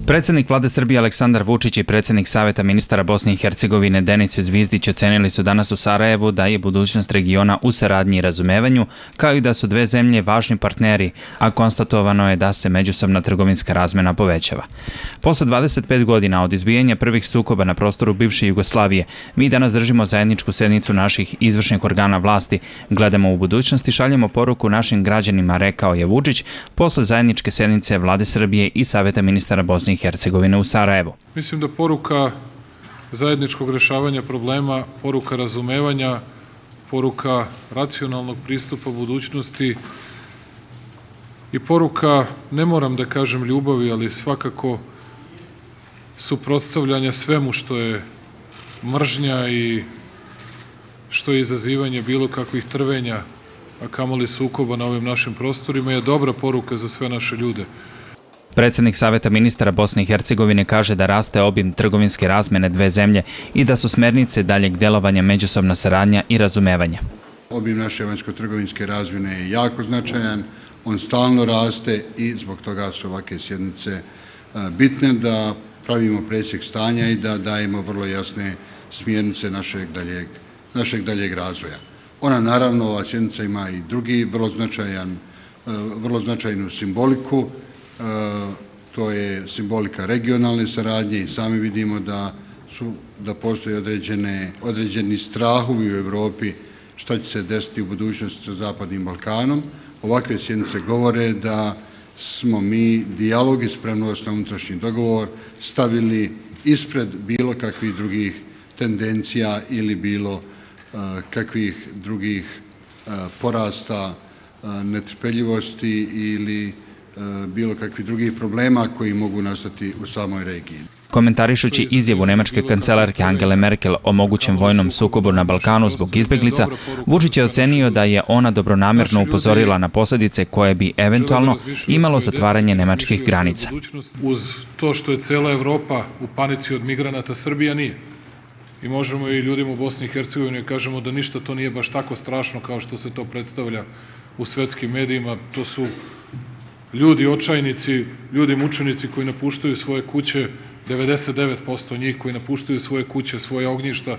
Predsjednik Vlade Srbije Aleksandar Vučić i predsjednik Saveta ministara Bosne i Hercegovine Denis Zvizdić ocenili su danas u Sarajevu da je budućnost regiona u saradnji i razumevanju, kao i da su dve zemlje važni partneri, a konstatovano je da se međusobna trgovinska razmena povećava. Posle 25 godina od izbijanja prvih sukoba na prostoru bivše Jugoslavije, mi danas držimo zajedničku sednicu naših izvršnih organa vlasti, gledamo u budućnost i šaljemo poruku našim građanima, rekao je Vučić posle zajedničke sednice Vlade Srbije i Saveta ministara Bosne i Hercegovine u Sarajevu. Mislim da poruka zajedničkog rešavanja problema, poruka razumevanja, poruka racionalnog pristupa budućnosti i poruka, ne moram da kažem ljubavi, ali svakako suprotstavljanja svemu što je mržnja i što je izazivanje bilo kakvih trvenja, a kamoli sukoba na ovim našim prostorima, je dobra poruka za sve naše ljude. Predsjednik Saveta ministara Bosne i Hercegovine kaže da raste obim trgovinske razmene dve zemlje i da su smernice daljeg delovanja međusobna saradnja i razumevanje. Obim naše vanjsko-trgovinske razmjene je jako značajan, on stalno raste i zbog toga su ovakve sjednice bitne da pravimo presjek stanja i da dajemo vrlo jasne smjernice našeg daljeg razvoja. Ona naravno, ova sjednica ima i drugi vrlo značajnu simboliku. To je simbolika regionalne saradnje i sami vidimo da postoje određeni strahovi u Evropi šta će se desiti u budućnosti sa Zapadnim Balkanom. Ovakve sjednice govore da smo mi dijalog i spremnost na unutrašnji dogovor stavili ispred bilo kakvih drugih tendencija ili bilo kakvih drugih porasta netrpeljivosti ili bilo kakvih drugih problema koji mogu nastati u samoj regiji. Komentarišući izjavu nemačke kancelarke Angele Merkel o mogućem vojnom sukobu na Balkanu zbog izbeglica, Vučić je ocenio da je ona dobronamerno upozorila na posljedice koje bi eventualno imalo zatvaranje nemačkih granica. Uz to što je cela Evropa u panici od migranata, Srbija nije. I možemo i ljudima u Bosni i Hercegovini kažemo da ništa to nije baš tako strašno kao što se to predstavlja u svetskim medijima. To su ljudi očajnici, ljudi mučenici koji napuštaju svoje kuće, 99% njih koji napuštaju svoje kuće, svoje ognjišta,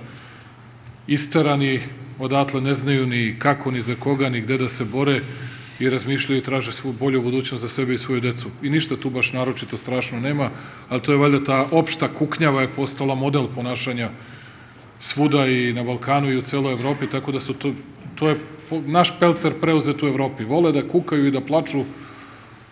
istarani, odatle ne znaju ni kako, ni za koga, ni gde da se bore i razmišljaju i traže svu bolju budućnost za sebe i svoju decu. I ništa tu baš naročito strašno nema, ali to je valjda ta opšta kuknjava je postala model ponašanja svuda i na Balkanu i u celoj Evropi, tako da to je naš pelcer preuzet u Evropi. Vole da kukaju i da plaču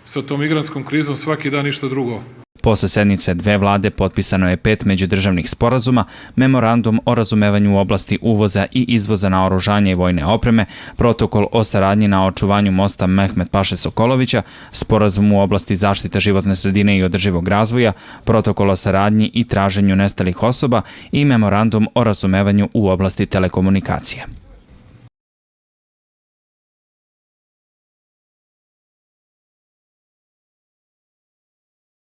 sa tom migrantskom krizom svaki dan, ništa drugo. Posle sednice dve vlade potpisano je 5 međudržavnih sporazuma, memorandum o razumevanju u oblasti uvoza i izvoza naoružanja i vojne opreme, protokol o saradnji na očuvanju mosta Mehmet Paše Sokolovića, sporazum u oblasti zaštite životne sredine i održivog razvoja, protokol o saradnji i traženju nestalih osoba i memorandum o razumevanju u oblasti telekomunikacije.